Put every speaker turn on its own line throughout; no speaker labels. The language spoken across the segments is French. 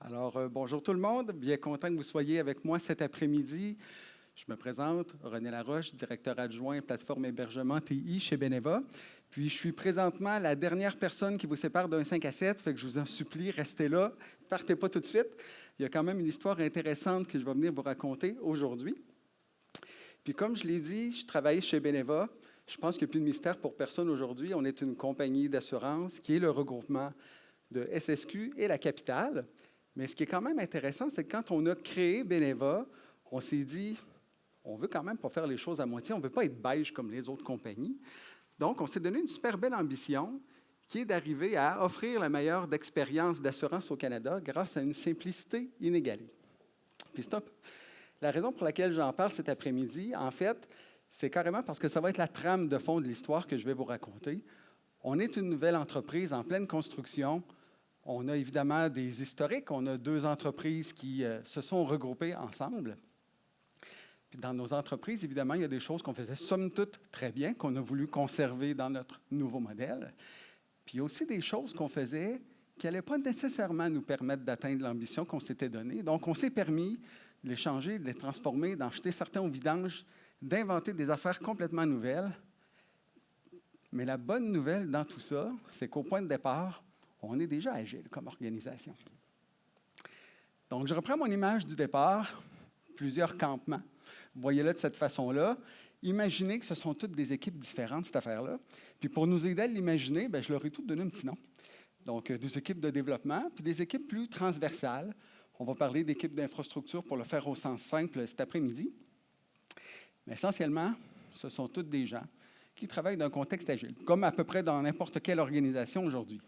Bonjour tout le monde. Bien content que vous soyez avec moi cet après-midi. Je me présente, René Laroche, directeur adjoint plateforme hébergement TI chez Beneva. Puis, je suis présentement la dernière personne qui vous sépare d'un 5 à 7, fait que je vous en supplie, restez là, partez pas tout de suite. Il y a quand même une histoire intéressante que je vais venir vous raconter aujourd'hui. Puis, comme je l'ai dit, je travaille chez Beneva. Je pense qu'il n'y a plus de mystère pour personne aujourd'hui. On est une compagnie d'assurance qui est le regroupement de SSQ et la capitale. Mais ce qui est quand même intéressant, c'est que quand on a créé Beneva, on s'est dit, on veut quand même pas faire les choses à moitié, on ne veut pas être beige comme les autres compagnies. Donc, on s'est donné une super belle ambition qui est d'arriver à offrir la meilleure d'expérience d'assurance au Canada grâce à une simplicité inégalée. Puis stop. La raison pour laquelle j'en parle cet après-midi, en fait, c'est carrément parce que ça va être la trame de fond de l'histoire que je vais vous raconter. On est une nouvelle entreprise en pleine construction. On a évidemment des historiques. On a deux entreprises qui se sont regroupées ensemble. Puis dans nos entreprises, évidemment, il y a des choses qu'on faisait somme toute très bien, qu'on a voulu conserver dans notre nouveau modèle. Puis il y a aussi des choses qu'on faisait qui n'allaient pas nécessairement nous permettre d'atteindre l'ambition qu'on s'était donnée. Donc, on s'est permis de les changer, de les transformer, d'en jeter certains au vidange, d'inventer des affaires complètement nouvelles. Mais la bonne nouvelle dans tout ça, c'est qu'au point de départ, on est déjà agile comme organisation. Donc, je reprends mon image du départ, plusieurs campements. Vous voyez-le de cette façon-là. Imaginez que ce sont toutes des équipes différentes, cette affaire-là. Puis pour nous aider à l'imaginer, je leur ai toutes donné un petit nom. Donc, des équipes de développement, puis des équipes plus transversales. On va parler d'équipes d'infrastructure pour le faire au sens simple cet après-midi. Mais essentiellement, ce sont toutes des gens qui travaillent dans un contexte agile, comme à peu près dans n'importe quelle organisation aujourd'hui.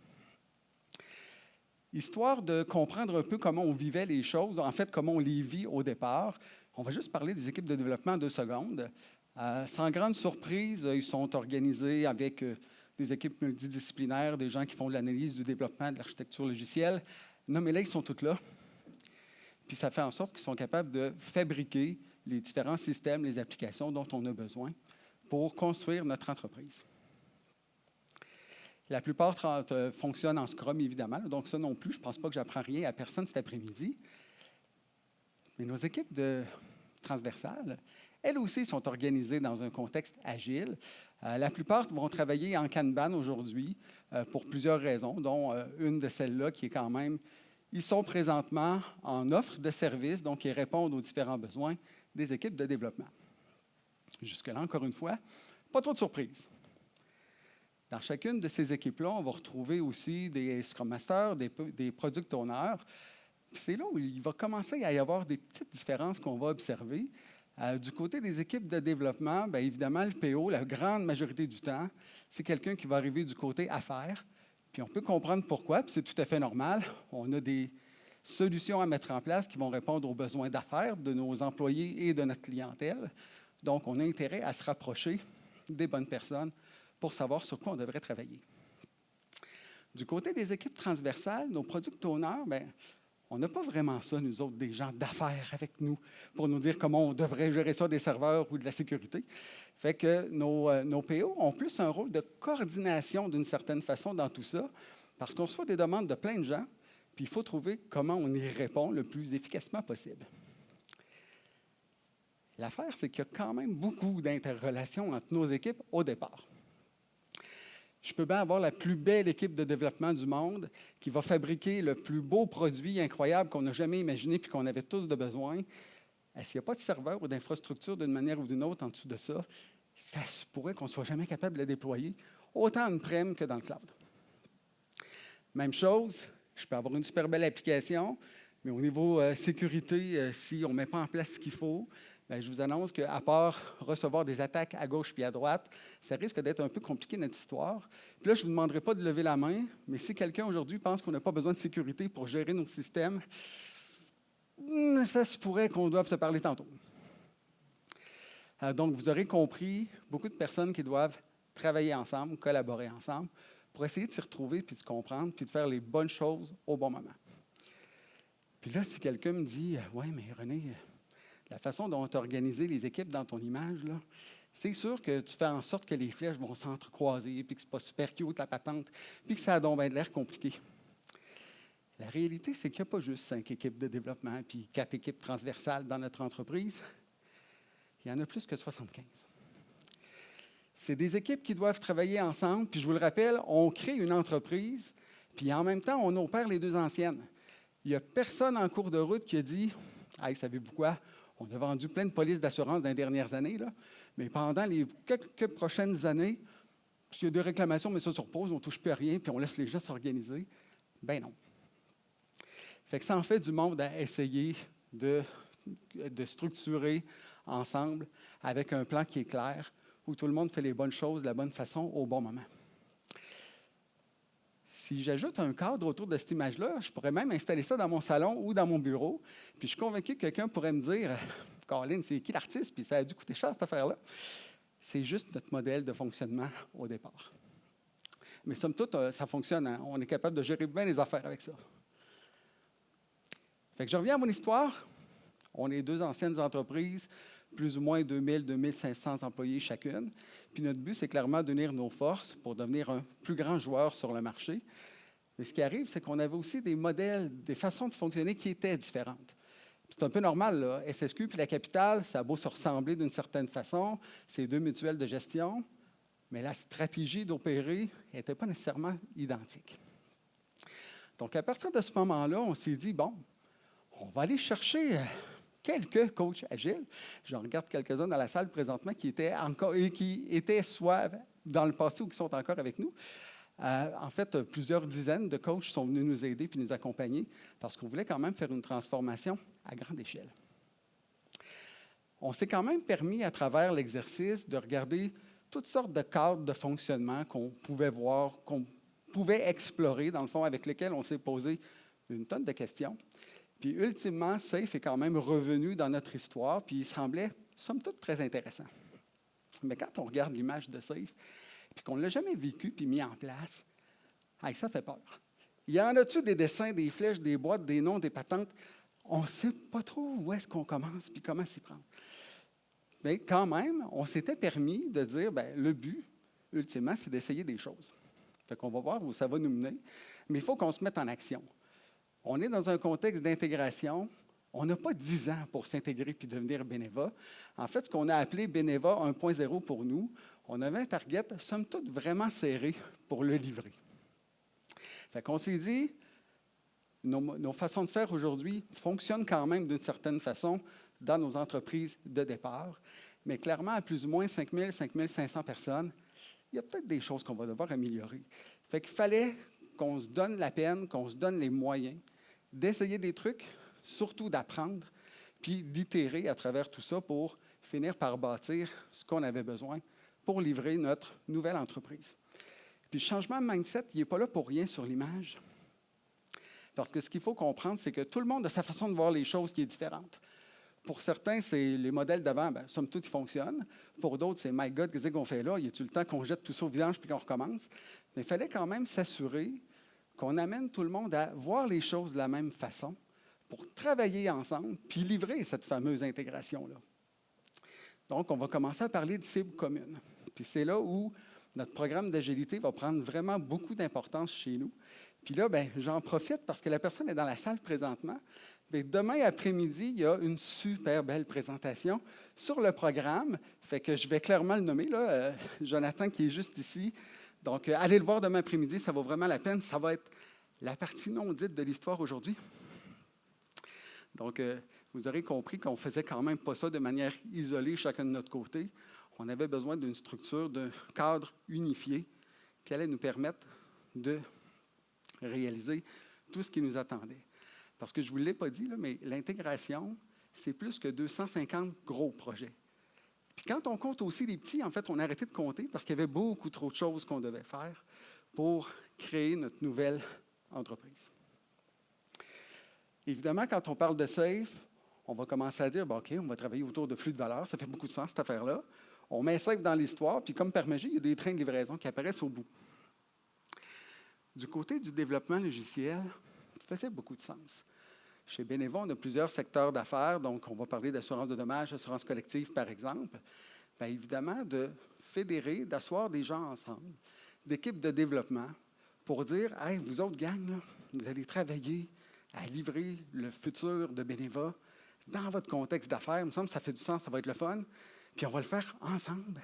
Histoire de comprendre un peu comment on vivait les choses, en fait, comment on les vit au départ, on va juste parler des équipes de développement en 2 secondes. Sans grande surprise, ils sont organisés avec des équipes multidisciplinaires, des gens qui font de l'analyse du développement de l'architecture logicielle. Nommez-les, ils sont tous là. Puis ça fait en sorte qu'ils sont capables de fabriquer les différents systèmes, les applications dont on a besoin pour construire notre entreprise. La plupart fonctionnent en Scrum, évidemment. Donc, ça non plus, je ne pense pas que j'apprends rien à personne cet après-midi. Mais nos équipes transversales, elles aussi sont organisées dans un contexte agile. La plupart vont travailler en Kanban aujourd'hui pour plusieurs raisons, dont une de celles-là qui est quand même, ils sont présentement en offre de services, donc ils répondent aux différents besoins des équipes de développement. Jusque-là, encore une fois, pas trop de surprises. Dans chacune de ces équipes-là, on va retrouver aussi des Scrum Masters, des Product Owners. C'est là où il va commencer à y avoir des petites différences qu'on va observer. Du côté des équipes de développement, bien évidemment, le PO, la grande majorité du temps, c'est quelqu'un qui va arriver du côté affaires. Puis on peut comprendre pourquoi, puis c'est tout à fait normal. On a des solutions à mettre en place qui vont répondre aux besoins d'affaires de nos employés et de notre clientèle. Donc, on a intérêt à se rapprocher des bonnes personnes pour savoir sur quoi on devrait travailler. Du côté des équipes transversales, nos product owners, bien, on n'a pas vraiment ça, nous autres, des gens d'affaires avec nous pour nous dire comment on devrait gérer ça, des serveurs ou de la sécurité. Fait que nos PO ont plus un rôle de coordination d'une certaine façon dans tout ça, parce qu'on reçoit des demandes de plein de gens, puis il faut trouver comment on y répond le plus efficacement possible. L'affaire, c'est qu'il y a quand même beaucoup d'interrelations entre nos équipes au départ. Je peux bien avoir la plus belle équipe de développement du monde qui va fabriquer le plus beau produit incroyable qu'on n'a jamais imaginé et qu'on avait tous de besoin. S'il n'y a pas de serveur ou d'infrastructure d'une manière ou d'une autre en dessous de ça, ça se pourrait qu'on ne soit jamais capable de le déployer, autant on-prem que dans le cloud. Même chose, je peux avoir une super belle application, mais au niveau sécurité, si on ne met pas en place ce qu'il faut, bien, je vous annonce qu'à part recevoir des attaques à gauche puis à droite, ça risque d'être un peu compliqué notre histoire. Puis là, je ne vous demanderai pas de lever la main, mais si quelqu'un aujourd'hui pense qu'on n'a pas besoin de sécurité pour gérer nos systèmes, ça se pourrait qu'on doive se parler tantôt. Donc, vous aurez compris, beaucoup de personnes qui doivent travailler ensemble, collaborer ensemble, pour essayer de s'y retrouver, puis de se comprendre, puis de faire les bonnes choses au bon moment. Puis là, si quelqu'un me dit « Ouais, mais René, la façon dont tu as organisé les équipes dans ton image, là, c'est sûr que tu fais en sorte que les flèches vont s'entrecroiser, puis que ce n'est pas super cute la patente, puis que ça a donc bien de l'air compliqué. » La réalité, c'est qu'il n'y a pas juste 5 équipes de développement puis 4 équipes transversales dans notre entreprise. Il y en a plus que 75. C'est des équipes qui doivent travailler ensemble. Puis je vous le rappelle, on crée une entreprise, puis en même temps, on opère les 2 anciennes. Il n'y a personne en cours de route qui a dit « Hey, savez-vous quoi? On a vendu plein de polices d'assurance dans les dernières années, là, mais pendant les quelques prochaines années, s'il y a des réclamations, mais ça sur pause, on ne touche plus à rien, puis on laisse les gens s'organiser. » Ben non. Fait que ça en fait du monde à essayer de structurer ensemble avec un plan qui est clair, où tout le monde fait les bonnes choses de la bonne façon au bon moment. Si j'ajoute un cadre autour de cette image-là, je pourrais même installer ça dans mon salon ou dans mon bureau, puis je suis convaincu que quelqu'un pourrait me dire « Colin, c'est qui l'artiste? Puis ça a dû coûter cher, cette affaire-là. » C'est juste notre modèle de fonctionnement au départ. Mais somme toute, ça fonctionne. Hein? On est capable de gérer bien les affaires avec ça. Fait que je reviens à mon histoire. On est 2 anciennes entreprises, plus ou moins 2000, 2500 employés chacune. Puis notre but, c'est clairement d'unir nos forces pour devenir un plus grand joueur sur le marché. Mais ce qui arrive, c'est qu'on avait aussi des modèles, des façons de fonctionner qui étaient différentes. C'est un peu normal, là. SSQ puis la capitale, ça a beau se ressembler d'une certaine façon, c'est 2 mutuelles de gestion, mais la stratégie d'opérer n'était pas nécessairement identique. Donc, à partir de ce moment-là, on s'est dit, bon, on va aller chercher quelques coachs agiles. J'en regarde quelques-uns dans la salle présentement qui étaient soit dans le passé ou qui sont encore avec nous. En fait, plusieurs dizaines de coachs sont venus nous aider puis nous accompagner parce qu'on voulait quand même faire une transformation à grande échelle. On s'est quand même permis, à travers l'exercice, de regarder toutes sortes de cadres de fonctionnement qu'on pouvait voir, qu'on pouvait explorer, dans le fond, avec lesquels on s'est posé une tonne de questions. Puis, ultimement, SAFE est quand même revenu dans notre histoire, puis il semblait, somme toute, très intéressant. Mais quand on regarde l'image de SAFE, puis qu'on ne l'a jamais vécu puis mis en place, ça fait peur. Il y en a-tu des dessins, des flèches, des boîtes, des noms, des patentes? On ne sait pas trop où est-ce qu'on commence puis comment s'y prendre. Mais quand même, on s'était permis de dire, bien, le but, ultimement, c'est d'essayer des choses. Fait qu'on va voir où ça va nous mener, mais il faut qu'on se mette en action. On est dans un contexte d'intégration. On n'a pas 10 ans pour s'intégrer puis devenir Beneva. En fait, ce qu'on a appelé Beneva 1.0 pour nous, on avait un target, somme toute, vraiment serré pour le livrer. Fait qu'on s'est dit, nos façons de faire aujourd'hui fonctionnent quand même d'une certaine façon dans nos entreprises de départ, mais clairement, à plus ou moins 5 000, 5 500 personnes, il y a peut-être des choses qu'on va devoir améliorer. Fait qu'il fallait qu'on se donne la peine, qu'on se donne les moyens d'essayer des trucs, surtout d'apprendre, puis d'itérer à travers tout ça pour finir par bâtir ce qu'on avait besoin pour livrer notre nouvelle entreprise. Puis le changement de mindset, il n'est pas là pour rien sur l'image. Parce que ce qu'il faut comprendre, c'est que tout le monde a sa façon de voir les choses qui est différente. Pour certains, c'est les modèles d'avant, bien, somme toute, ils fonctionnent. Pour d'autres, c'est « My God, qu'est-ce qu'on fait là? Y a-t-il le temps qu'on jette tout ça au vidange puis qu'on recommence? » Mais il fallait quand même s'assurer qu'on amène tout le monde à voir les choses de la même façon pour travailler ensemble puis livrer cette fameuse intégration-là. Donc, on va commencer à parler de cibles communes. Puis c'est là où notre programme d'agilité va prendre vraiment beaucoup d'importance chez nous. Puis là, bien, j'en profite parce que la personne est dans la salle présentement. Bien, demain après-midi, il y a une super belle présentation sur le programme. Fait que je vais clairement le nommer, là, Jonathan, qui est juste ici. Donc, allez le voir demain après-midi, ça vaut vraiment la peine. Ça va être la partie non dite de l'histoire aujourd'hui. Donc, vous aurez compris qu'on ne faisait quand même pas ça de manière isolée, chacun de notre côté. On avait besoin d'une structure, d'un cadre unifié qui allait nous permettre de réaliser tout ce qui nous attendait. Parce que je ne vous l'ai pas dit, là, mais l'intégration, c'est plus que 250 gros projets. Puis quand on compte aussi les petits, en fait, on a arrêté de compter parce qu'il y avait beaucoup trop de choses qu'on devait faire pour créer notre nouvelle entreprise. Évidemment, quand on parle de SAFE, on va commencer à dire, bon, OK, on va travailler autour de flux de valeur. Ça fait beaucoup de sens, cette affaire-là. On met SAFE dans l'histoire, puis comme par magie, il y a des trains de livraison qui apparaissent au bout. Du côté du développement logiciel, ça faisait beaucoup de sens. Chez Beneva, on a plusieurs secteurs d'affaires, donc on va parler d'assurance de dommages, assurance collective, par exemple. Bien évidemment, de fédérer, d'asseoir des gens ensemble, d'équipes de développement, pour dire, « Hey, vous autres gang, là, vous allez travailler à livrer le futur de Beneva dans votre contexte d'affaires. Il me semble que ça fait du sens, ça va être le fun. Puis on va le faire ensemble.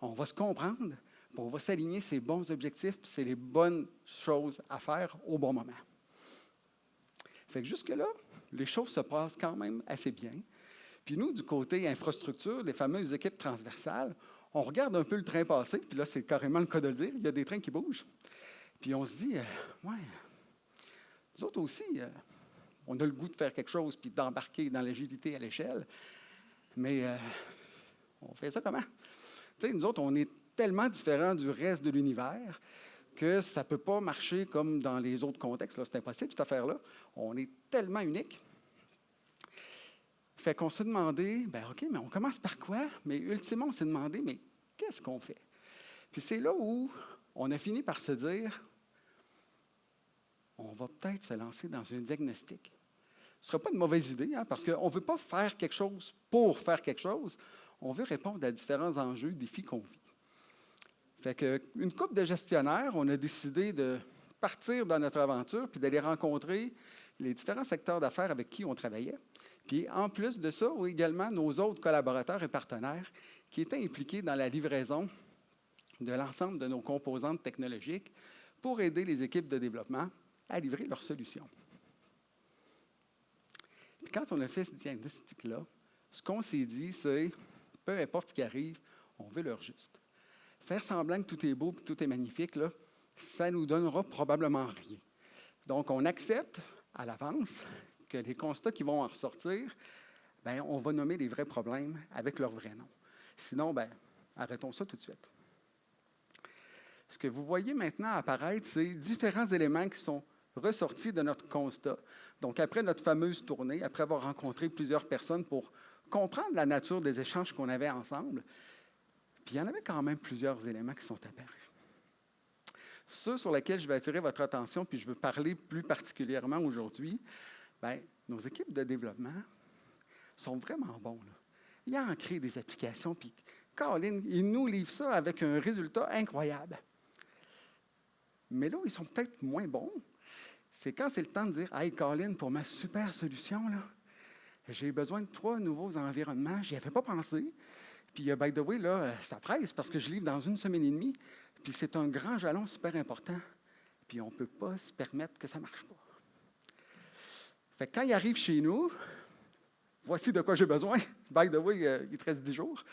On va se comprendre, puis on va s'aligner ces bons objectifs, puis c'est les bonnes choses à faire au bon moment. » Fait que jusque-là, les choses se passent quand même assez bien. Puis nous, du côté infrastructure, les fameuses équipes transversales, on regarde un peu le train passer, puis là, c'est carrément le cas de le dire, il y a des trains qui bougent. Puis on se dit, ouais, nous autres aussi, on a le goût de faire quelque chose, puis d'embarquer dans l'agilité à l'échelle, mais on fait ça comment? Tu sais, nous autres, on est tellement différents du reste de l'univers que ça ne peut pas marcher comme dans les autres contextes. Là, c'est impossible, cette affaire-là. On est tellement unique. Fait qu'on s'est demandé, bien, OK, mais on commence par quoi? Mais ultimement, on s'est demandé, mais qu'est-ce qu'on fait? Puis c'est là où on a fini par se dire, on va peut-être se lancer dans un diagnostic. Ce ne sera pas une mauvaise idée, hein, parce qu'on ne veut pas faire quelque chose pour faire quelque chose. On veut répondre à différents enjeux, défis qu'on vit. Fait qu'une couple de gestionnaires, on a décidé de partir dans notre aventure puis d'aller rencontrer les différents secteurs d'affaires avec qui on travaillait. Puis en plus de ça, également nos autres collaborateurs et partenaires qui étaient impliqués dans la livraison de l'ensemble de nos composantes technologiques pour aider les équipes de développement à livrer leurs solutions. Puis quand on a fait ce diagnostic-là, ce qu'on s'est dit, c'est, peu importe ce qui arrive, on veut l'heure juste. Faire semblant que tout est beau et tout est magnifique, là, ça ne nous donnera probablement rien. Donc, on accepte à l'avance que les constats qui vont en ressortir, bien, on va nommer les vrais problèmes avec leur vrai nom. Sinon, bien, arrêtons ça tout de suite. Ce que vous voyez maintenant apparaître, c'est différents éléments qui sont ressortis de notre constat. Donc, après notre fameuse tournée, après avoir rencontré plusieurs personnes pour comprendre la nature des échanges qu'on avait ensemble, puis il y en avait quand même plusieurs éléments qui sont apparus. Ceux sur lesquels je vais attirer votre attention, puis je veux parler plus particulièrement aujourd'hui, bien, nos équipes de développement sont vraiment bons, là. Ils en créent des applications, puis Colin, ils nous livrent ça avec un résultat incroyable. Mais là où ils sont peut-être moins bons, c'est quand c'est le temps de dire « Hey, Colin, pour ma super solution, là, j'ai besoin de 3 nouveaux environnements, je n'y avais pas pensé. Puis, by the way, là, ça presse parce que je livre dans 1 semaine et demie. Puis, c'est un grand jalon super important. Puis, on ne peut pas se permettre que ça ne marche pas. » Fait que quand ils arrivent chez nous, voici de quoi j'ai besoin. By the way, il te reste 10 jours.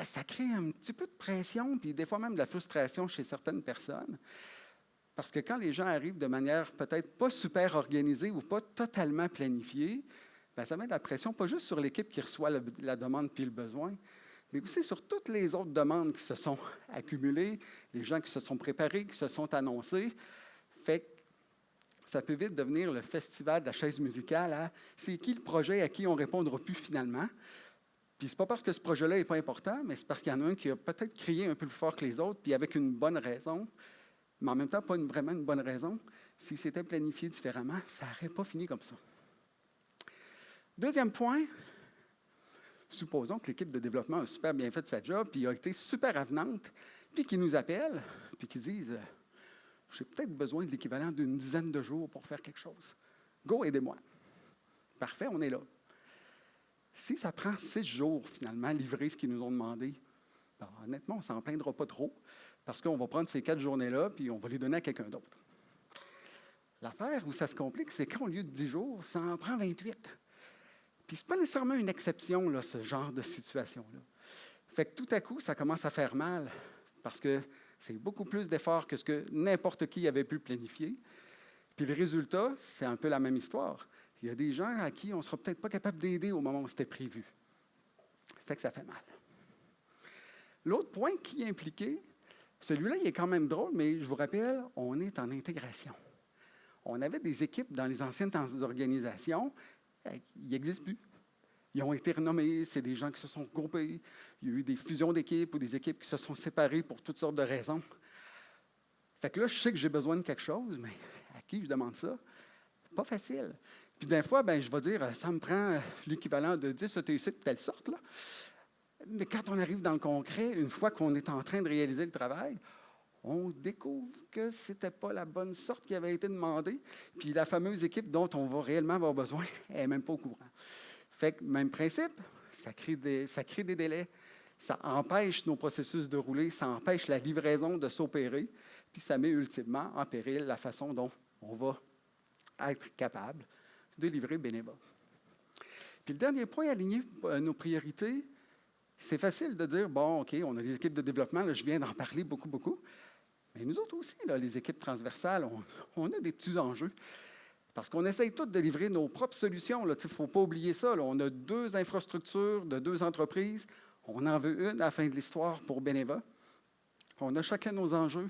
Ça crée un petit peu de pression, puis des fois même de la frustration chez certaines personnes. Parce que quand les gens arrivent de manière peut-être pas super organisée ou pas totalement planifiée, bien, ça met de la pression, pas juste sur l'équipe qui reçoit la demande puis le besoin, mais aussi sur toutes les autres demandes qui se sont accumulées, les gens qui se sont préparés, qui se sont annoncés. Fait que ça peut vite devenir le festival de la chaise musicale à c'est qui le projet à qui on ne répondra plus finalement. Puis ce n'est pas parce que ce projet-là n'est pas important, mais c'est parce qu'il y en a un qui a peut-être crié un peu plus fort que les autres, puis avec une bonne raison, mais en même temps pas vraiment une bonne raison. S'il s'était planifié différemment, ça n'aurait pas fini comme ça. Deuxième point, supposons que l'équipe de développement a super bien fait sa job, puis a été super avenante, puis qu'ils nous appellent, puis qu'ils disent « J'ai peut-être besoin de l'équivalent d'une dizaine de jours pour faire quelque chose. Go, aidez-moi. » Parfait, on est là. Si ça prend 6 jours, finalement, livrer ce qu'ils nous ont demandé, ben, honnêtement, on ne s'en plaindra pas trop, parce qu'on va prendre ces 4 journées-là, puis on va les donner à quelqu'un d'autre. L'affaire où ça se complique, c'est qu'au lieu de 10 jours, ça en prend 28. Puis ce n'est pas nécessairement une exception, là, ce genre de situation-là. Fait que tout à coup, ça commence à faire mal, parce que c'est beaucoup plus d'efforts que ce que n'importe qui avait pu planifier. Puis le résultat, c'est un peu la même histoire. Il y a des gens à qui on ne sera peut-être pas capable d'aider au moment où c'était prévu. Fait que ça fait mal. L'autre point qui est impliqué, celui-là, il est quand même drôle, mais je vous rappelle, on est en intégration. On avait des équipes dans les anciennes organisations, ils n'existent plus. Ils ont été renommés, c'est des gens qui se sont regroupés. Il y a eu des fusions d'équipes ou des équipes qui se sont séparées pour toutes sortes de raisons. Fait que là, je sais que j'ai besoin de quelque chose, mais à qui je demande ça? Pas facile. Puis des fois, ben, je vais dire, ça me prend l'équivalent de 10 ETC de telle sorte, là. Mais quand on arrive dans le concret, une fois qu'on est en train de réaliser le travail, on découvre que ce n'était pas la bonne sorte qui avait été demandée, puis la fameuse équipe dont on va réellement avoir besoin n'est même pas au courant. Fait que, même principe, ça crée des délais, ça empêche nos processus de rouler, ça empêche la livraison de s'opérer, puis ça met ultimement en péril la façon dont on va être capable de livrer Beneva. Puis le dernier point, aligner nos priorités, c'est facile de dire, bon, OK, on a des équipes de développement, là, je viens d'en parler beaucoup, mais nous autres aussi, là, les équipes transversales, on a des petits enjeux. Parce qu'on essaye toutes de livrer nos propres solutions. Il ne faut pas oublier ça. Là. On a 2 infrastructures de 2 entreprises. On en veut une à la fin de l'histoire pour Beneva. On a chacun nos enjeux,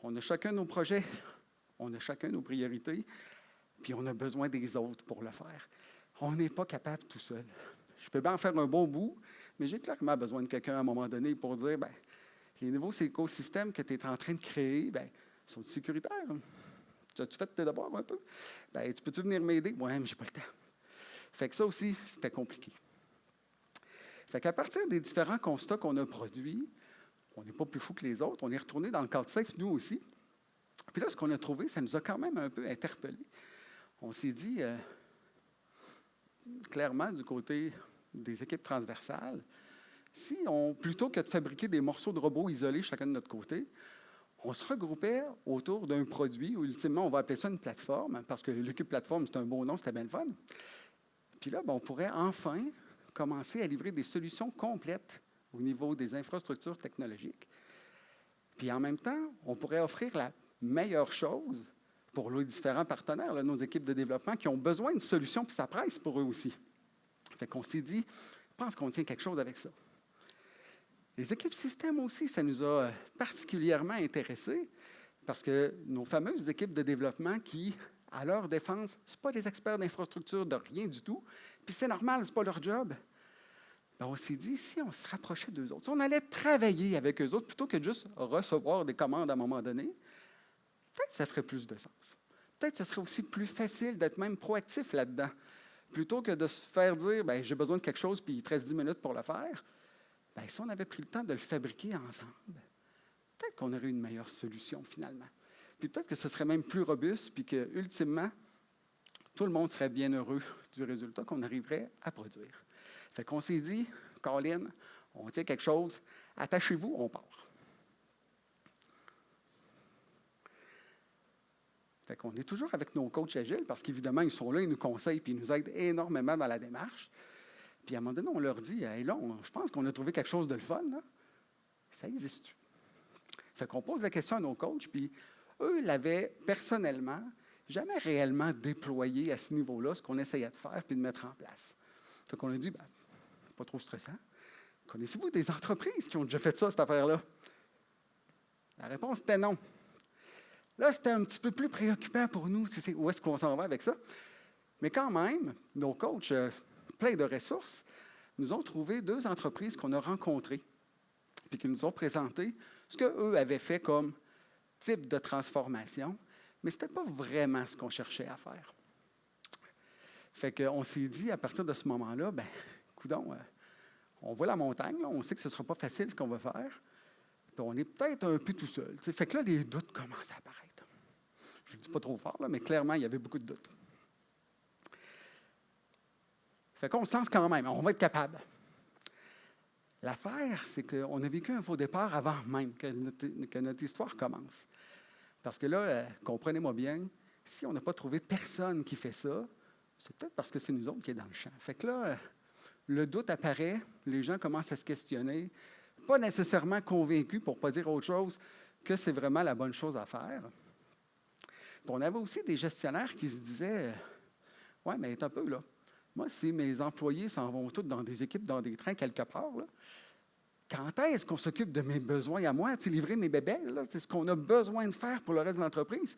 on a chacun nos projets, on a chacun nos priorités, puis on a besoin des autres pour le faire. On n'est pas capable tout seul. Je peux bien en faire un bon bout, mais j'ai clairement besoin de quelqu'un à un moment donné pour dire, bien, les nouveaux écosystèmes que tu es en train de créer, bien, sont sécuritaires. As-tu fait tes devoirs un peu? Bien, tu peux-tu venir m'aider? Oui, mais je n'ai pas le temps. Fait que ça aussi, c'était compliqué. Fait qu'à partir des différents constats qu'on a produits, on n'est pas plus fou que les autres, on est retourné dans le cadre safe, nous aussi. Puis là, ce qu'on a trouvé, ça nous a quand même un peu interpellés. On s'est dit, clairement, du côté des équipes transversales, si on, plutôt que de fabriquer des morceaux de robots isolés chacun de notre côté, on se regroupait autour d'un produit, où ultimement, on va appeler ça une plateforme, parce que l'équipe plateforme, c'est un beau nom, c'était bien le fun. Puis là, on pourrait enfin commencer à livrer des solutions complètes au niveau des infrastructures technologiques. Puis en même temps, on pourrait offrir la meilleure chose pour les différents partenaires, là, nos équipes de développement, qui ont besoin d'une solution, puis ça presse pour eux aussi. Fait qu'on s'est dit, je pense qu'on tient quelque chose avec ça. Les équipes système aussi, ça nous a particulièrement intéressés, parce que nos fameuses équipes de développement qui, à leur défense, ce pas des experts d'infrastructure de rien du tout, puis c'est normal, ce n'est pas leur job. Bien, on s'est dit, si on se rapprochait d'eux autres, si on allait travailler avec eux autres plutôt que de juste recevoir des commandes à un moment donné, peut-être que ça ferait plus de sens. Peut-être que ce serait aussi plus facile d'être même proactif là-dedans, plutôt que de se faire dire, bien, j'ai besoin de quelque chose, puis il te reste 10 minutes pour le faire. Bien, si on avait pris le temps de le fabriquer ensemble, peut-être qu'on aurait une meilleure solution finalement. Puis peut-être que ce serait même plus robuste, puis que, ultimement, tout le monde serait bien heureux du résultat qu'on arriverait à produire. Fait qu'on s'est dit, Colin, on tient quelque chose, attachez-vous, on part. Fait qu'on est toujours avec nos coachs agiles, parce qu'évidemment, ils sont là, ils nous conseillent, puis ils nous aident énormément dans la démarche. Puis à un moment donné, on leur dit, hey, là, je pense qu'on a trouvé quelque chose de le fun, là. Ça existe-tu? Fait qu'on pose la question à nos coachs, puis eux l'avaient personnellement jamais réellement déployé à ce niveau-là, ce qu'on essayait de faire puis de mettre en place. Fait qu'on a dit, ben, pas trop stressant. Connaissez-vous des entreprises qui ont déjà fait ça, cette affaire-là? La réponse était non. Là, c'était un petit peu plus préoccupant pour nous. Où est-ce qu'on s'en va avec ça? Mais quand même, nos coachs, pleins de ressources, nous ont trouvé 2 entreprises qu'on a rencontrées puis qui nous ont présenté ce qu'eux avaient fait comme type de transformation, mais ce n'était pas vraiment ce qu'on cherchait à faire. Fait qu'on s'est dit, à partir de ce moment-là, bien, coudonc, on voit la montagne, là, on sait que ce ne sera pas facile ce qu'on va faire, puis on est peut-être un peu tout seul. T'sais. Fait que là, les doutes commencent à apparaître. Je ne le dis pas trop fort, là, mais clairement, il y avait beaucoup de doutes. Fait qu'on se lance quand même, on va être capable. L'affaire, c'est qu'on a vécu un faux départ avant même que notre histoire commence. Parce que là, comprenez-moi bien, si on n'a pas trouvé personne qui fait ça, c'est peut-être parce que c'est nous autres qui est dans le champ. Fait que là, le doute apparaît, les gens commencent à se questionner, pas nécessairement convaincus, pour ne pas dire autre chose, que c'est vraiment la bonne chose à faire. Puis on avait aussi des gestionnaires qui se disaient, « Ouais, mais un peu, là. Moi, si mes employés s'en vont tous dans des équipes, dans des trains quelque part, là, quand est-ce qu'on s'occupe de mes besoins à moi, livrer mes bébelles, là, c'est ce qu'on a besoin de faire pour le reste de l'entreprise.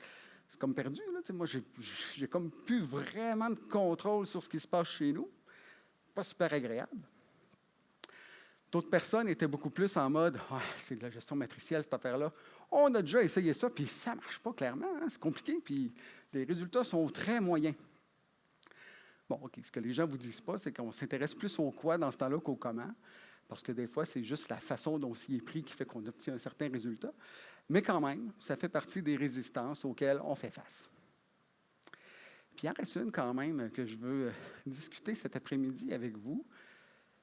C'est comme perdu. Là, moi, j'ai comme plus vraiment de contrôle sur ce qui se passe chez nous. Pas super agréable. D'autres personnes étaient beaucoup plus en mode « c'est de la gestion matricielle, cette affaire-là. On a déjà essayé ça, puis ça ne marche pas clairement. Hein, c'est compliqué, puis les résultats sont très moyens. » Bon, OK, ce que les gens ne vous disent pas, c'est qu'on s'intéresse plus au quoi dans ce temps-là qu'au comment, parce que des fois, c'est juste la façon dont s'y est pris qui fait qu'on obtient un certain résultat. Mais quand même, ça fait partie des résistances auxquelles on fait face. Puis il en reste une quand même que je veux discuter cet après-midi avec vous.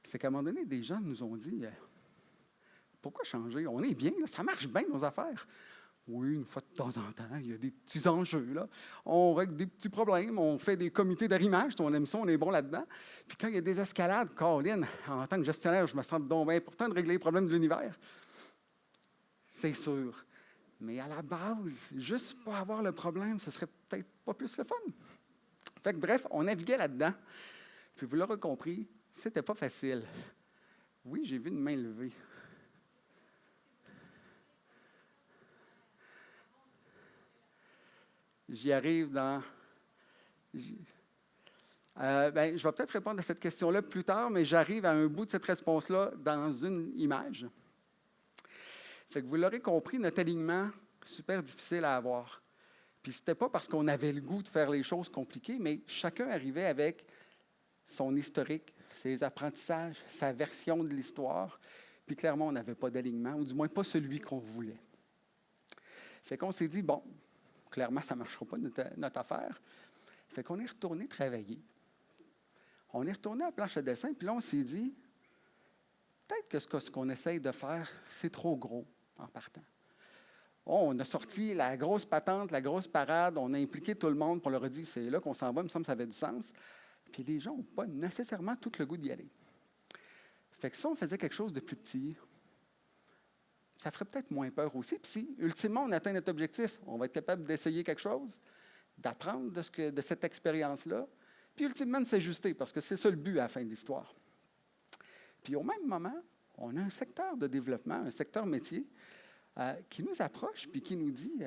C'est qu'à un moment donné, des gens nous ont dit pourquoi changer? On est bien, là, ça marche bien nos affaires. Oui, une fois de temps en temps, il y a des petits enjeux. Là. On règle des petits problèmes, on fait des comités d'arrimage, on aime ça, on est bon là-dedans. Puis quand il y a des escalades, Colin, en tant que gestionnaire, je me sens donc bien important de régler les problèmes de l'univers. C'est sûr. Mais à la base, juste pas avoir le problème, ce serait peut-être pas plus le fun. Fait que bref, on naviguait là-dedans. Puis vous l'aurez compris, c'était pas facile. Oui, j'ai vu une main levée. J'y arrive dans... je vais peut-être répondre à cette question-là plus tard, mais j'arrive à un bout de cette réponse-là dans une image. Fait que vous l'aurez compris, notre alignement, super difficile à avoir. Puis c'était pas parce qu'on avait le goût de faire les choses compliquées, mais chacun arrivait avec son historique, ses apprentissages, sa version de l'histoire. Puis clairement, on n'avait pas d'alignement, ou du moins pas celui qu'on voulait. Fait qu'on s'est dit, bon, clairement, ça ne marchera pas notre affaire. Fait qu'on est retourné travailler. On est retourné à la planche à dessin, puis là, on s'est dit, peut-être que ce qu'on essaye de faire, c'est trop gros en partant. On a sorti la grosse patente, la grosse parade, on a impliqué tout le monde, puis on leur a dit, c'est là qu'on s'en va, il me semble que ça avait du sens. Puis les gens n'ont pas nécessairement tout le goût d'y aller. Fait que si on faisait quelque chose de plus petit, ça ferait peut-être moins peur aussi. Puis si, ultimement, on atteint notre objectif, on va être capable d'essayer quelque chose, d'apprendre de cette expérience-là, puis ultimement de s'ajuster, parce que c'est ça le but à la fin de l'histoire. Puis au même moment, on a un secteur de développement, un secteur métier, qui nous approche, puis qui nous dit,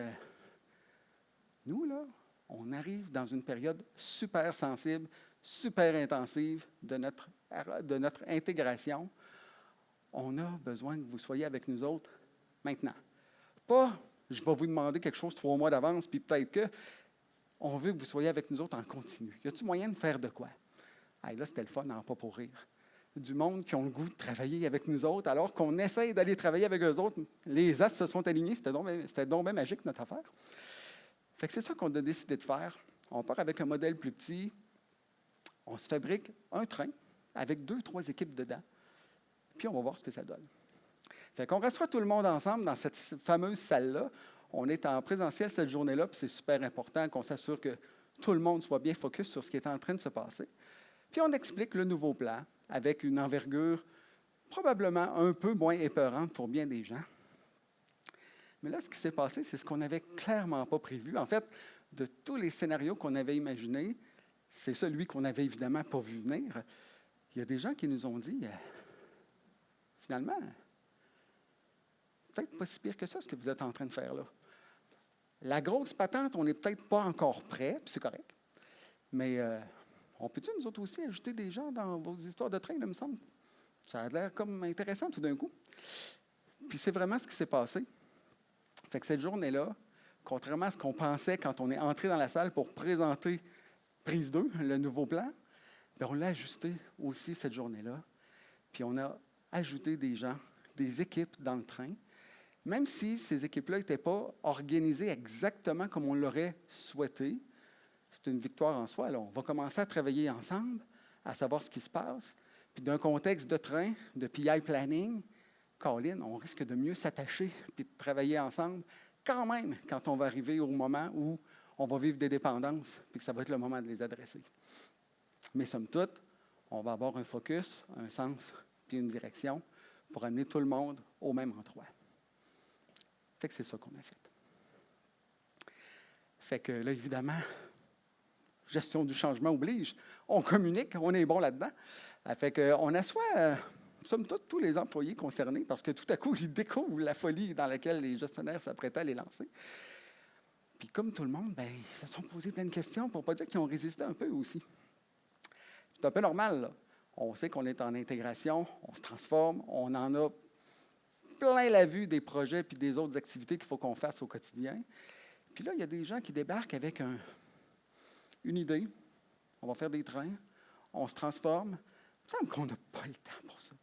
nous, là, on arrive dans une période super sensible, super intensive de notre intégration. On a besoin que vous soyez avec nous autres maintenant. Pas, je vais vous demander quelque chose 3 mois d'avance, puis peut-être que on veut que vous soyez avec nous autres en continu. Y a-t-il moyen de faire de quoi? Hey, là, c'était le fun, pas pour rire. Du monde qui ont le goût de travailler avec nous autres, alors qu'on essaye d'aller travailler avec eux autres. Les astres se sont alignés, c'était donc bien magique, notre affaire. Fait que c'est ça qu'on a décidé de faire. On part avec un modèle plus petit. On se fabrique un train avec 2-3 équipes dedans. Puis on va voir ce que ça donne. Fait qu'on reçoit tout le monde ensemble dans cette fameuse salle-là. On est en présentiel cette journée-là, puis c'est super important qu'on s'assure que tout le monde soit bien focus sur ce qui est en train de se passer. Puis on explique le nouveau plan avec une envergure probablement un peu moins épeurante pour bien des gens. Mais là, ce qui s'est passé, c'est ce qu'on n'avait clairement pas prévu. En fait, de tous les scénarios qu'on avait imaginés, c'est celui qu'on n'avait évidemment pas vu venir. Il y a des gens qui nous ont dit, finalement, peut-être pas si pire que ça, ce que vous êtes en train de faire là. La grosse patente, on n'est peut-être pas encore prêt, puis c'est correct, mais on peut-tu nous autres aussi ajouter des gens dans vos histoires de train, là, me semble? Ça a l'air comme intéressant tout d'un coup. Puis c'est vraiment ce qui s'est passé. Fait que cette journée-là, contrairement à ce qu'on pensait quand on est entré dans la salle pour présenter prise 2, le nouveau plan, bien, on l'a ajusté aussi cette journée-là. Puis on a ajouté des gens, des équipes dans le train, même si ces équipes-là n'étaient pas organisées exactement comme on l'aurait souhaité. C'est une victoire en soi. Là. On va commencer à travailler ensemble, à savoir ce qui se passe. Puis d'un contexte de train, de PI planning, Colin, on risque de mieux s'attacher puis de travailler ensemble quand même quand on va arriver au moment où on va vivre des dépendances puis que ça va être le moment de les adresser. Mais somme toute, on va avoir un focus, un sens puis une direction pour amener tout le monde au même endroit. Fait que c'est ça qu'on a fait. Fait que là, évidemment, gestion du changement oblige. On communique, on est bon là-dedans. Fait qu'on assoit, somme toute, tous les employés concernés parce que tout à coup, ils découvrent la folie dans laquelle les gestionnaires s'apprêtaient à les lancer. Puis comme tout le monde, bien, ils se sont posés plein de questions pour ne pas dire qu'ils ont résisté un peu aussi. C'est un peu normal, là. On sait qu'on est en intégration, on se transforme, on en a plein la vue des projets puis des autres activités qu'il faut qu'on fasse au quotidien. Puis là, il y a des gens qui débarquent avec une idée. On va faire des trains, on se transforme. Il me semble qu'on n'a pas le temps pour ça.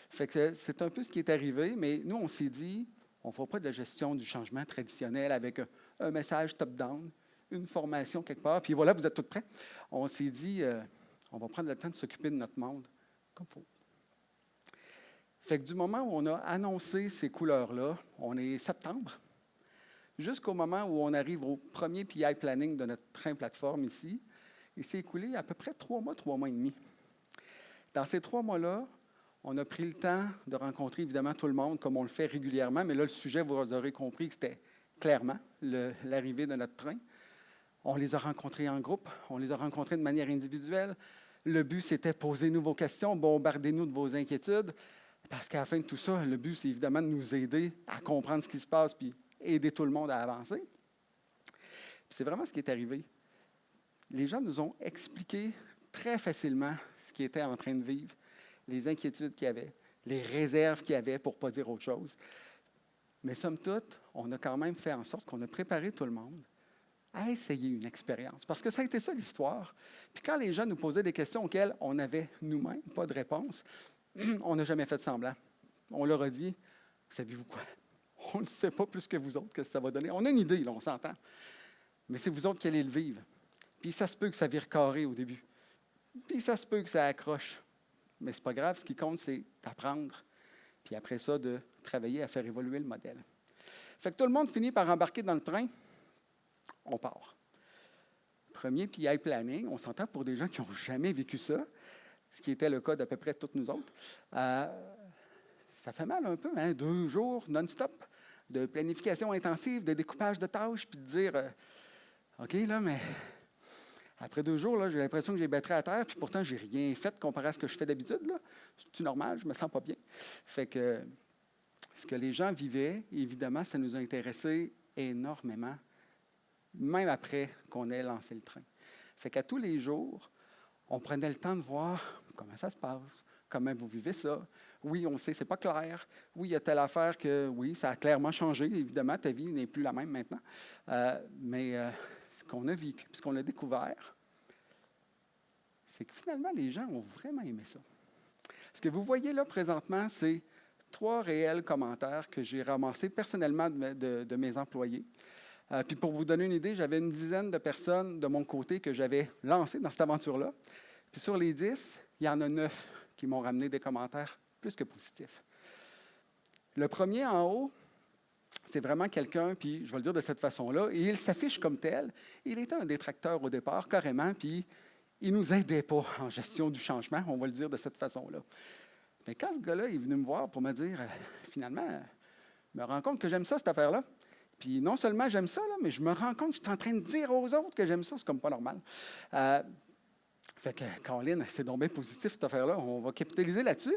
Fait que c'est un peu ce qui est arrivé, mais nous, on s'est dit, On ne fera pas de la gestion du changement traditionnel avec un message top-down, une formation quelque part, puis voilà, vous êtes tous prêts. On s'est dit, on va prendre le temps de s'occuper de notre monde comme il faut. Fait que du moment où on a annoncé ces couleurs-là, on est septembre, jusqu'au moment où on arrive au premier PI planning de notre train plateforme ici, il s'est écoulé à peu près 3 mois et demi. Dans ces 3 mois-là, on a pris le temps de rencontrer évidemment tout le monde comme on le fait régulièrement, mais là, le sujet, vous aurez compris que c'était clairement l'arrivée de notre train. On les a rencontrés en groupe, on les a rencontrés de manière individuelle. Le but, c'était posez-nous vos questions, bombardez-nous de vos inquiétudes, parce qu'à la fin de tout ça, le but, c'est évidemment de nous aider à comprendre ce qui se passe puis aider tout le monde à avancer. Puis c'est vraiment ce qui est arrivé. Les gens nous ont expliqué très facilement ce qu'ils étaient en train de vivre, les inquiétudes qu'il y avait, les réserves qu'il y avait, pour ne pas dire autre chose. Mais somme toute, on a quand même fait en sorte qu'on a préparé tout le monde à essayer une expérience. Parce que ça a été ça l'histoire. Puis quand les gens nous posaient des questions auxquelles on avait nous-mêmes pas de réponse, on n'a jamais fait de semblant. On leur a dit, savez-vous quoi? On ne sait pas plus que vous autres ce que ça va donner. On a une idée, là, on s'entend. Mais c'est vous autres qui allez le vivre. Puis ça se peut que ça vire carré au début. Puis ça se peut que ça accroche. Mais ce n'est pas grave, ce qui compte, c'est d'apprendre. Puis après ça, de travailler à faire évoluer le modèle. Fait que tout le monde finit par embarquer dans le train. On part. Premier PI planning, on s'entend pour des gens qui n'ont jamais vécu ça, ce qui était le cas d'à peu près toutes nous autres. Ça fait mal un peu, hein? 2 jours non-stop de planification intensive, de découpage de tâches, puis de dire OK, là, mais après 2 jours, là, j'ai l'impression que j'ai battu à terre, puis pourtant, je n'ai rien fait comparé à ce que je fais d'habitude. Là. C'est-tu normal? Je ne me sens pas bien. Fait que ce que les gens vivaient, évidemment, ça nous a intéressés énormément, même après qu'on ait lancé le train. Fait qu'à tous les jours, on prenait le temps de voir comment ça se passe, comment vous vivez ça. Oui, on sait, c'est pas clair. Oui, il y a telle affaire que, oui, ça a clairement changé. Évidemment, ta vie n'est plus la même maintenant. Mais ce qu'on a vécu, ce qu'on a découvert, c'est que finalement, les gens ont vraiment aimé ça. Ce que vous voyez là présentement, c'est 3 réels commentaires que j'ai ramassés personnellement de mes employés. Puis pour vous donner une idée, j'avais une dizaine de personnes de mon côté que j'avais lancées dans cette aventure-là. Puis sur les 10, il y en a 9 qui m'ont ramené des commentaires plus que positifs. Le premier en haut, c'est vraiment quelqu'un, puis je vais le dire de cette façon-là, et il s'affiche comme tel. Il était un détracteur au départ, carrément, puis il ne nous aidait pas en gestion du changement, on va le dire de cette façon-là. Mais quand ce gars-là est venu me voir pour me dire, finalement, je me rends compte que j'aime ça, cette affaire-là. Puis non seulement j'aime ça, là, mais je me rends compte que je suis en train de dire aux autres que j'aime ça. C'est comme pas normal. Fait que, Caroline, c'est donc bien positif, cette affaire-là. On va capitaliser là-dessus.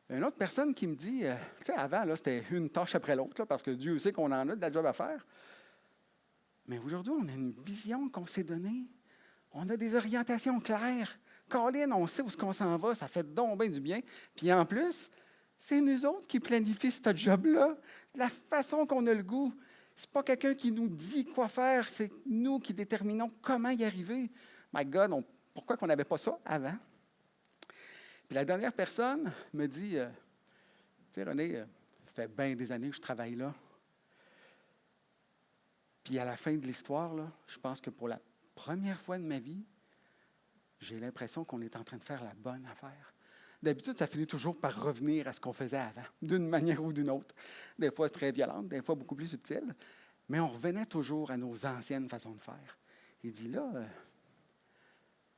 Une autre personne qui me dit, tu sais, avant, là, c'était une tâche après l'autre, là, parce que Dieu sait qu'on en a de la job à faire. Mais aujourd'hui, on a une vision qu'on s'est donnée. On a des orientations claires. Caroline, on sait où on s'en va. Ça fait donc bien du bien. Puis en plus, c'est nous autres qui planifions ce job-là. La façon qu'on a le goût. Ce n'est pas quelqu'un qui nous dit quoi faire, c'est nous qui déterminons comment y arriver. My God, pourquoi on n'avait pas ça avant? Puis la dernière personne me dit, tu sais, René, ça fait bien des années que je travaille là. Puis à la fin de l'histoire, là, je pense que pour la première fois de ma vie, j'ai l'impression qu'on est en train de faire la bonne affaire. D'habitude, ça finit toujours par revenir à ce qu'on faisait avant, d'une manière ou d'une autre. Des fois très violente, des fois beaucoup plus subtile, mais on revenait toujours à nos anciennes façons de faire. Il dit là,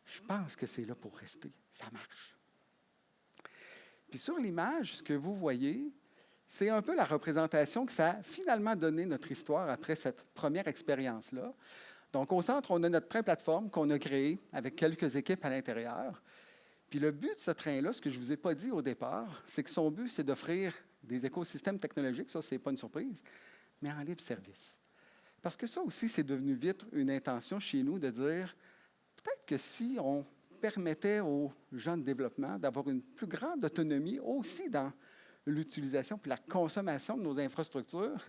je pense que c'est là pour rester. Ça marche. Puis sur l'image, ce que vous voyez, c'est un peu la représentation que ça a finalement donné notre histoire après cette première expérience-là. Donc, au centre, on a notre train plateforme qu'on a créé avec quelques équipes à l'intérieur. Puis le but de ce train-là, ce que je ne vous ai pas dit au départ, c'est que son but, c'est d'offrir des écosystèmes technologiques, ça, ce n'est pas une surprise, mais en libre service. Parce que ça aussi, c'est devenu vite une intention chez nous de dire, peut-être que si on permettait aux gens de développement d'avoir une plus grande autonomie aussi dans l'utilisation et la consommation de nos infrastructures,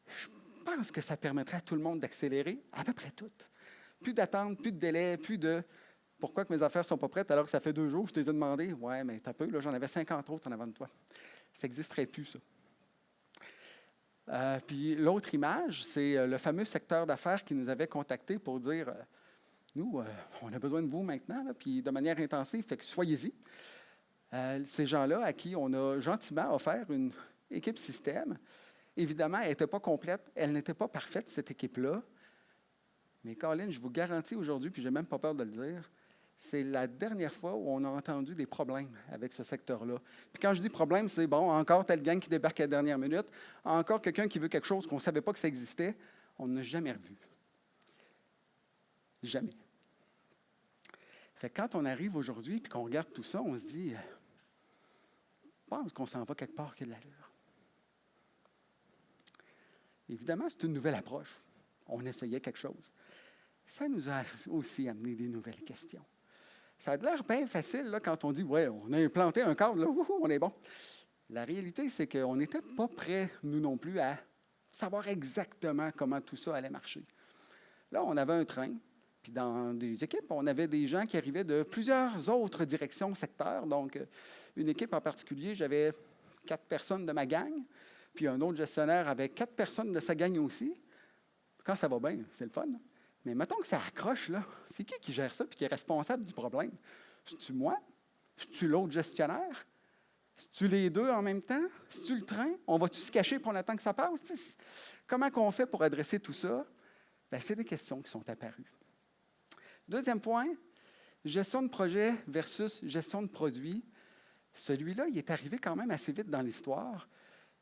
je pense que ça permettrait à tout le monde d'accélérer à peu près tout. Plus d'attente, plus de délai, plus de « pourquoi que mes affaires ne sont pas prêtes alors que ça fait 2 jours que je te les ai demandées? » Ouais, mais t'as peu, là, j'en avais 50 autres en avant de toi. Ça n'existerait plus, ça. Puis l'autre image, c'est le fameux secteur d'affaires qui nous avait contactés pour dire nous, on a besoin de vous maintenant, là, puis de manière intensive, fait que soyez-y. Ces gens-là à qui on a gentiment offert une équipe système, évidemment, elle n'était pas complète, elle n'était pas parfaite, cette équipe-là. Mais Colin, je vous garantis aujourd'hui, puis je n'ai même pas peur de le dire, c'est la dernière fois où on a entendu des problèmes avec ce secteur-là. Puis quand je dis problème, c'est bon, encore telle gang qui débarque à la dernière minute, encore quelqu'un qui veut quelque chose qu'on ne savait pas que ça existait, on n'a jamais revu. Jamais. Fait que quand on arrive aujourd'hui et qu'on regarde tout ça, on se dit, je pense qu'on s'en va quelque part qui a de l'allure. Évidemment, c'est une nouvelle approche. On essayait quelque chose. Ça nous a aussi amené des nouvelles questions. Ça a l'air bien facile là, quand on dit, ouais, on a implanté un cadre, là, on est bon. La réalité, c'est qu'on n'était pas prêts, nous non plus, à savoir exactement comment tout ça allait marcher. Là, on avait un train, puis dans des équipes, on avait des gens qui arrivaient de plusieurs autres directions, secteurs. Donc, une équipe en particulier, j'avais 4 personnes de ma gang, puis un autre gestionnaire avec 4 personnes de sa gang aussi. Quand ça va bien, c'est le fun. Mais mettons que ça accroche, là. C'est qui gère ça et qui est responsable du problème? C'est-tu moi? C'est-tu l'autre gestionnaire? C'est-tu les deux en même temps? C'est-tu le train? On va-tu se cacher pour attendre que ça passe? Comment on fait pour adresser tout ça? Bien, c'est des questions qui sont apparues. Deuxième point, gestion de projet versus gestion de produit. Celui-là, il est arrivé quand même assez vite dans l'histoire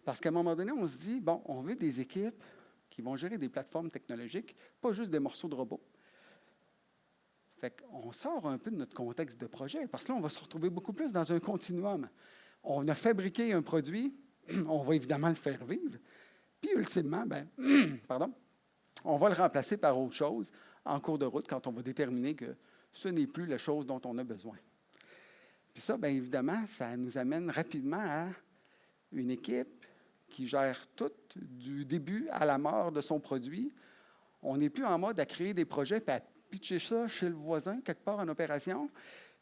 parce qu'à un moment donné, on se dit, bon, on veut des équipes qui vont gérer des plateformes technologiques, pas juste des morceaux de robots. Fait qu'on sort un peu de notre contexte de projet, parce que là, on va se retrouver beaucoup plus dans un continuum. On a fabriqué un produit, on va évidemment le faire vivre, puis ultimement, on va le remplacer par autre chose en cours de route quand on va déterminer que ce n'est plus la chose dont on a besoin. Puis ça, bien évidemment, ça nous amène rapidement à une équipe qui gère tout du début à la mort de son produit. On n'est plus en mode à créer des projets puis à pitcher ça chez le voisin, quelque part en opération,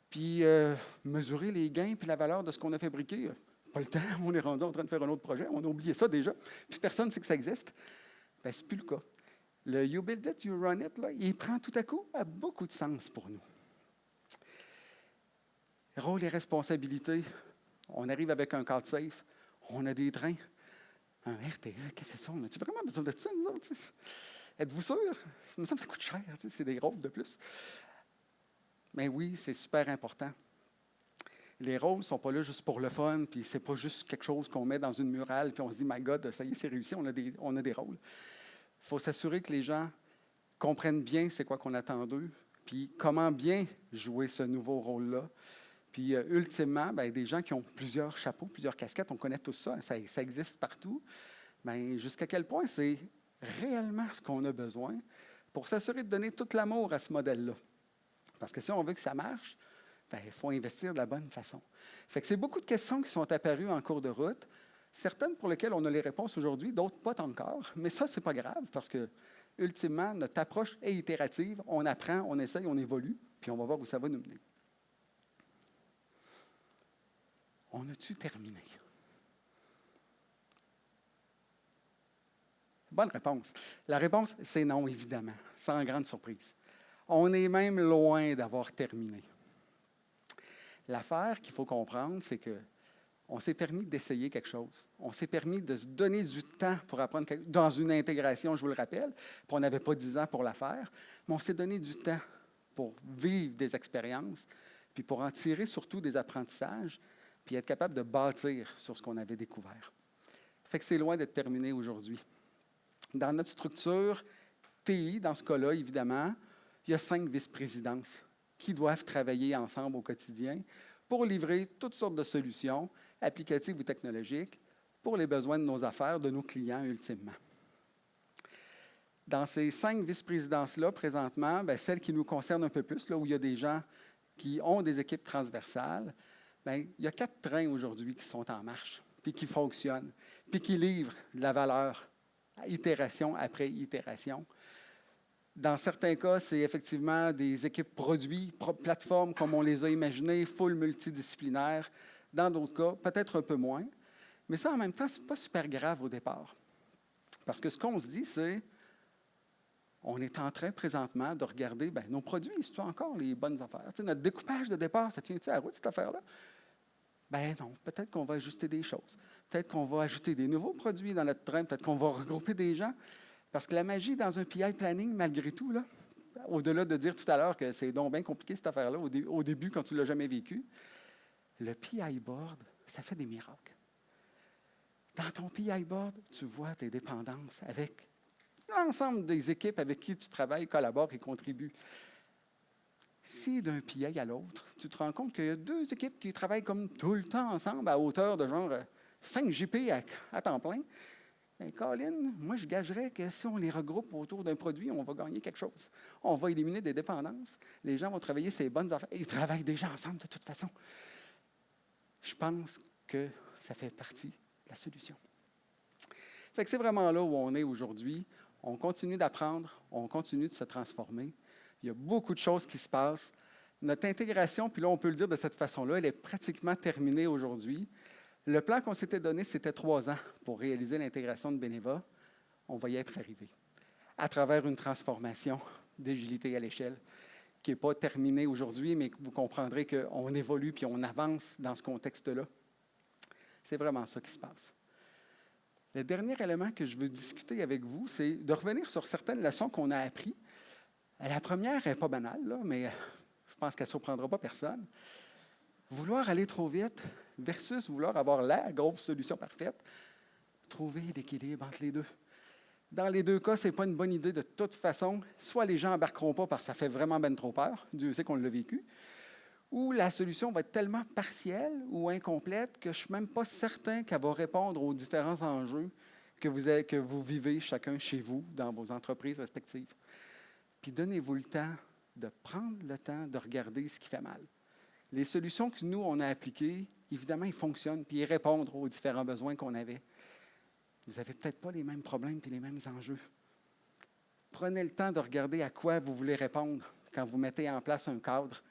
puis mesurer les gains puis la valeur de ce qu'on a fabriqué. Pas le temps, on est rendu en train de faire un autre projet, on a oublié ça déjà, puis personne ne sait que ça existe. Bien, ce n'est plus le cas. Le You Build It, You Run It, là, il prend tout à coup à beaucoup de sens pour nous. Rôle et responsabilités. On arrive avec un cadre safe, on a des trains. Un RTE, qu'est-ce que c'est ça? On a-tu vraiment besoin de ça, nous autres? Êtes-vous sûr? Il me semble que ça coûte cher, c'est des rôles de plus. Mais oui, c'est super important. Les rôles ne sont pas là juste pour le fun, puis c'est pas juste quelque chose qu'on met dans une murale, puis on se dit, my God, ça y est, c'est réussi, on a des rôles. Il faut s'assurer que les gens comprennent bien c'est quoi qu'on attend d'eux, puis comment bien jouer ce nouveau rôle-là. Puis, ultimement, bien, des gens qui ont plusieurs chapeaux, plusieurs casquettes, on connaît tout ça, ça existe partout. Bien, jusqu'à quel point c'est réellement ce qu'on a besoin pour s'assurer de donner tout l'amour à ce modèle-là. Parce que si on veut que ça marche, bien, il faut investir de la bonne façon. Fait que c'est beaucoup de questions qui sont apparues en cours de route, certaines pour lesquelles on a les réponses aujourd'hui, d'autres pas encore. Mais ça, ce n'est pas grave parce que, ultimement, notre approche est itérative. On apprend, on essaye, on évolue, puis on va voir où ça va nous mener. On a-tu terminé? Bonne réponse. La réponse, c'est non, évidemment, sans grande surprise. On est même loin d'avoir terminé. L'affaire qu'il faut comprendre, c'est qu'on s'est permis d'essayer quelque chose. On s'est permis de se donner du temps pour apprendre dans une intégration, je vous le rappelle, puis on n'avait pas 10 ans pour la faire, mais on s'est donné du temps pour vivre des expériences, puis pour en tirer surtout des apprentissages, puis être capable de bâtir sur ce qu'on avait découvert. Fait que c'est loin d'être terminé aujourd'hui. Dans notre structure TI, dans ce cas-là, évidemment, il y a 5 vice-présidences qui doivent travailler ensemble au quotidien pour livrer toutes sortes de solutions, applicatives ou technologiques, pour les besoins de nos affaires, de nos clients, ultimement. Dans ces 5 vice-présidences-là, présentement, bien, celles qui nous concernent un peu plus, là où il y a des gens qui ont des équipes transversales, bien, il y a 4 trains aujourd'hui qui sont en marche, puis qui fonctionnent, puis qui livrent de la valeur, itération après itération. Dans certains cas, c'est effectivement des équipes produits, plateformes comme on les a imaginées, full multidisciplinaires. Dans d'autres cas, peut-être un peu moins. Mais ça, en même temps, ce n'est pas super grave au départ. Parce que ce qu'on se dit, c'est, on est en train présentement de regarder, nos produits, c'est-tu encore les bonnes affaires? Tu sais, notre découpage de départ, ça tient-tu à la route, cette affaire-là? Ben non, peut-être qu'on va ajuster des choses. Peut-être qu'on va ajouter des nouveaux produits dans notre train, peut-être qu'on va regrouper des gens. Parce que la magie dans un PI planning, malgré tout, là, au-delà de dire tout à l'heure que c'est donc bien compliqué cette affaire-là, au début, quand tu ne l'as jamais vécu, le PI board, ça fait des miracles. Dans ton PI board, tu vois tes dépendances avec l'ensemble des équipes avec qui tu travailles, collabores et contribuent. Si d'un PI à l'autre, tu te rends compte qu'il y a deux équipes qui travaillent comme tout le temps ensemble à hauteur de genre 5 JP à temps plein, bien, Colin, moi, je gagerais que si on les regroupe autour d'un produit, on va gagner quelque chose. On va éliminer des dépendances. Les gens vont travailler ces bonnes affaires. Ils travaillent déjà ensemble de toute façon. Je pense que ça fait partie de la solution. Fait que c'est vraiment là où on est aujourd'hui. On continue d'apprendre, on continue de se transformer. Il y a beaucoup de choses qui se passent. Notre intégration, puis là, on peut le dire de cette façon-là, elle est pratiquement terminée aujourd'hui. Le plan qu'on s'était donné, c'était 3 ans pour réaliser l'intégration de Beneva. On va y être arrivé à travers une transformation d'agilité à l'échelle qui n'est pas terminée aujourd'hui, mais que vous comprendrez qu'on évolue puis on avance dans ce contexte-là. C'est vraiment ça qui se passe. Le dernier élément que je veux discuter avec vous, c'est de revenir sur certaines leçons qu'on a apprises. La première n'est pas banale, là, mais je pense qu'elle ne surprendra pas personne. Vouloir aller trop vite versus vouloir avoir la grosse solution parfaite, trouver l'équilibre entre les deux. Dans les deux cas, ce n'est pas une bonne idée de toute façon. Soit les gens n'embarqueront pas parce que ça fait vraiment ben trop peur, Dieu sait qu'on l'a vécu, ou la solution va être tellement partielle ou incomplète que je ne suis même pas certain qu'elle va répondre aux différents enjeux que vous vivez chacun chez vous, dans vos entreprises respectives. Puis donnez-vous le temps de prendre le temps de regarder ce qui fait mal. Les solutions que nous, on a appliquées, évidemment, ils fonctionnent, puis ils répondent aux différents besoins qu'on avait. Vous n'avez peut-être pas les mêmes problèmes et les mêmes enjeux. Prenez le temps de regarder à quoi vous voulez répondre quand vous mettez en place un cadre.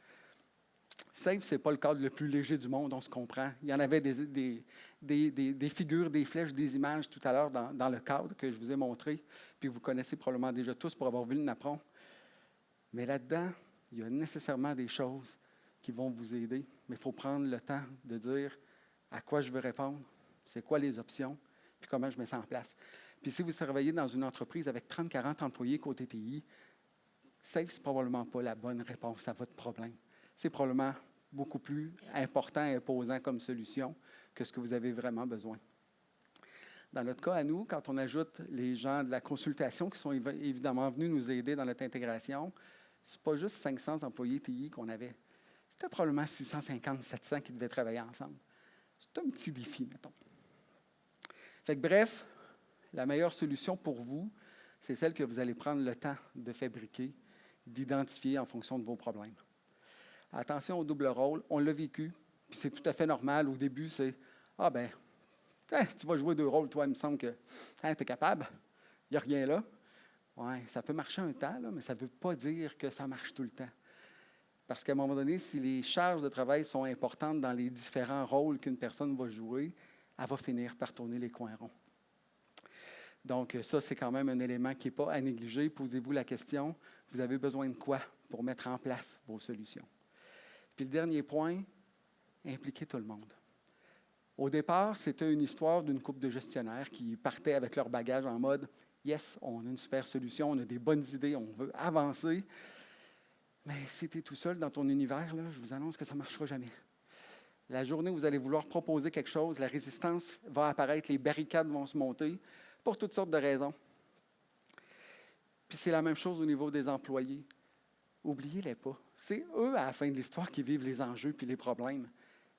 Safe, ce n'est pas le cadre le plus léger du monde, on se comprend. Il y en avait des figures, des flèches, des images tout à l'heure dans le cadre que je vous ai montré, puis vous connaissez probablement déjà tous pour avoir vu le napperon. Mais là-dedans, il y a nécessairement des choses qui vont vous aider, mais il faut prendre le temps de dire à quoi je veux répondre, c'est quoi les options, puis comment je mets ça en place. Puis si vous travaillez dans une entreprise avec 30-40 employés côté TI, Safe, ce n'est probablement pas la bonne réponse à votre problème. C'est probablement beaucoup plus important et imposant comme solution que ce que vous avez vraiment besoin. Dans notre cas, à nous, quand on ajoute les gens de la consultation qui sont évidemment venus nous aider dans notre intégration, ce n'est pas juste 500 employés TI qu'on avait. C'était probablement 650, 700 qui devaient travailler ensemble. C'est un petit défi, mettons. Fait que, bref, la meilleure solution pour vous, c'est celle que vous allez prendre le temps de fabriquer, d'identifier en fonction de vos problèmes. Attention au double rôle, on l'a vécu, puis c'est tout à fait normal. Au début, c'est « Ah ben, tu vas jouer 2 rôles, toi, il me semble que tu es capable, il n'y a rien là. » Oui, ça peut marcher un temps, là, mais ça ne veut pas dire que ça marche tout le temps. Parce qu'à un moment donné, si les charges de travail sont importantes dans les différents rôles qu'une personne va jouer, elle va finir par tourner les coins ronds. Donc, ça, c'est quand même un élément qui n'est pas à négliger. Posez-vous la question, vous avez besoin de quoi pour mettre en place vos solutions? Puis le dernier point, impliquez tout le monde. Au départ, c'était une histoire d'une couple de gestionnaires qui partaient avec leur bagage en mode « Yes, on a une super solution, on a des bonnes idées, on veut avancer. » Mais si tu es tout seul dans ton univers, là, je vous annonce que ça ne marchera jamais. La journée où vous allez vouloir proposer quelque chose, la résistance va apparaître, les barricades vont se monter pour toutes sortes de raisons. Puis c'est la même chose au niveau des employés. Oubliez-les pas. C'est eux, à la fin de l'histoire, qui vivent les enjeux puis les problèmes.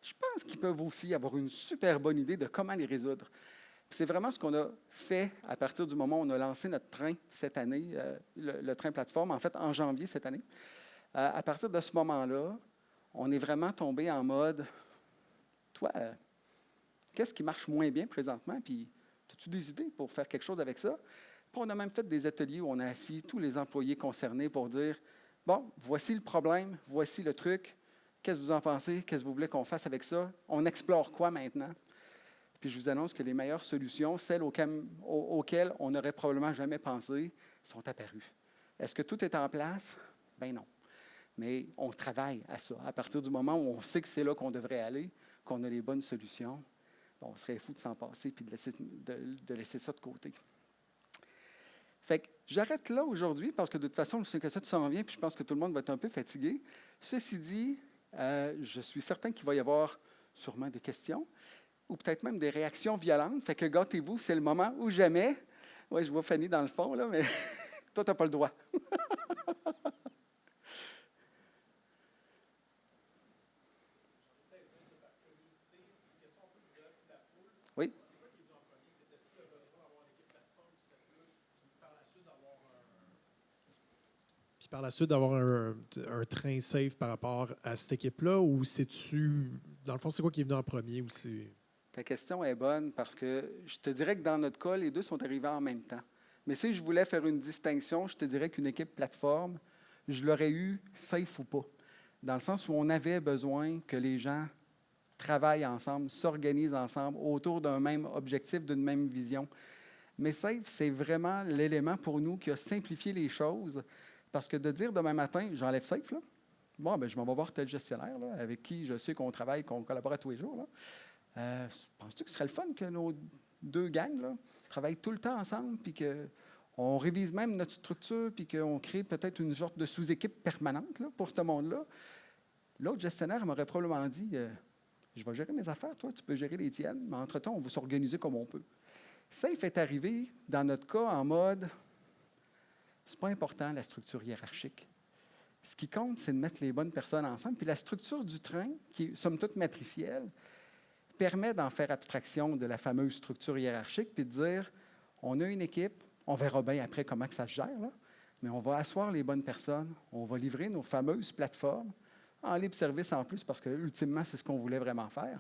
Je pense qu'ils peuvent aussi avoir une super bonne idée de comment les résoudre. Puis c'est vraiment ce qu'on a fait à partir du moment où on a lancé notre train cette année, le train plateforme, en fait, en janvier cette année. À partir de ce moment-là, on est vraiment tombé en mode, toi, qu'est-ce qui marche moins bien présentement, puis as-tu des idées pour faire quelque chose avec ça? Puis on a même fait des ateliers où on a assis tous les employés concernés pour dire, bon, voici le problème, voici le truc, qu'est-ce que vous en pensez, qu'est-ce que vous voulez qu'on fasse avec ça? On explore quoi maintenant? Puis je vous annonce que les meilleures solutions, celles auxquelles on n'aurait probablement jamais pensé, sont apparues. Est-ce que tout est en place? Bien non. Mais on travaille à ça. À partir du moment où on sait que c'est là qu'on devrait aller, qu'on a les bonnes solutions, on serait fou de s'en passer et de laisser ça de côté. Fait que j'arrête là aujourd'hui parce que de toute façon, le 5 à 7 s'en vient puis je pense que tout le monde va être un peu fatigué. Ceci dit, je suis certain qu'il va y avoir sûrement des questions ou peut-être même des réactions violentes. Fait que gâtez-vous, c'est le moment ou jamais. Oui, je vois Fanny dans le fond, là, mais toi, tu n'as pas le droit. Oui.
Puis par la suite, d'avoir un train safe par rapport à cette équipe-là, ou c'est-tu... Dans le fond, c'est quoi qui est venu en premier? Ou c'est...
Ta question est bonne parce que je te dirais que dans notre cas, les deux sont arrivés en même temps. Mais si je voulais faire une distinction, je te dirais qu'une équipe plateforme, je l'aurais eu safe ou pas. Dans le sens où on avait besoin que les gens travaillent ensemble, s'organisent ensemble autour d'un même objectif, d'une même vision. Mais safe, c'est vraiment l'élément pour nous qui a simplifié les choses. Parce que de dire demain matin, j'enlève safe, là, bon, ben, je m'en vais voir tel gestionnaire là, avec qui je sais qu'on travaille, qu'on collabore à tous les jours. Là. Penses-tu que ce serait le fun que nos deux gangs là, travaillent tout le temps ensemble, puis qu'on révise même notre structure, puis qu'on crée peut-être une sorte de sous-équipe permanente là, pour ce monde-là? L'autre gestionnaire m'aurait probablement dit je vais gérer mes affaires, toi, tu peux gérer les tiennes, mais entre-temps, on va s'organiser comme on peut. Safe est arrivé, dans notre cas, en mode c'est pas important, la structure hiérarchique. Ce qui compte, c'est de mettre les bonnes personnes ensemble. Puis la structure du train, qui est somme toute matricielle, permet d'en faire abstraction de la fameuse structure hiérarchique, puis de dire, on a une équipe, on verra bien après comment que ça se gère, là, mais on va asseoir les bonnes personnes, on va livrer nos fameuses plateformes, en libre service en plus, parce que ultimement, c'est ce qu'on voulait vraiment faire.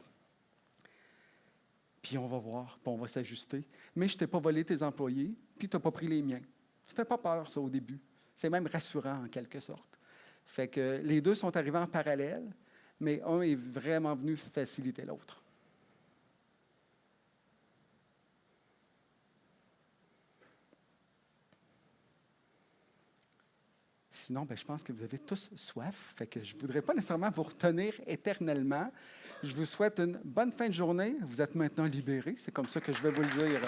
Puis on va voir, puis on va s'ajuster. Mais je ne t'ai pas volé tes employés, puis tu n'as pas pris les miens. Ça ne fait pas peur, ça, au début. C'est même rassurant, en quelque sorte. Fait que les deux sont arrivés en parallèle, mais un est vraiment venu faciliter l'autre. Sinon, je pense que vous avez tous soif, fait que je ne voudrais pas nécessairement vous retenir éternellement. Je vous souhaite une bonne fin de journée. Vous êtes maintenant libérés, c'est comme ça que je vais vous le dire.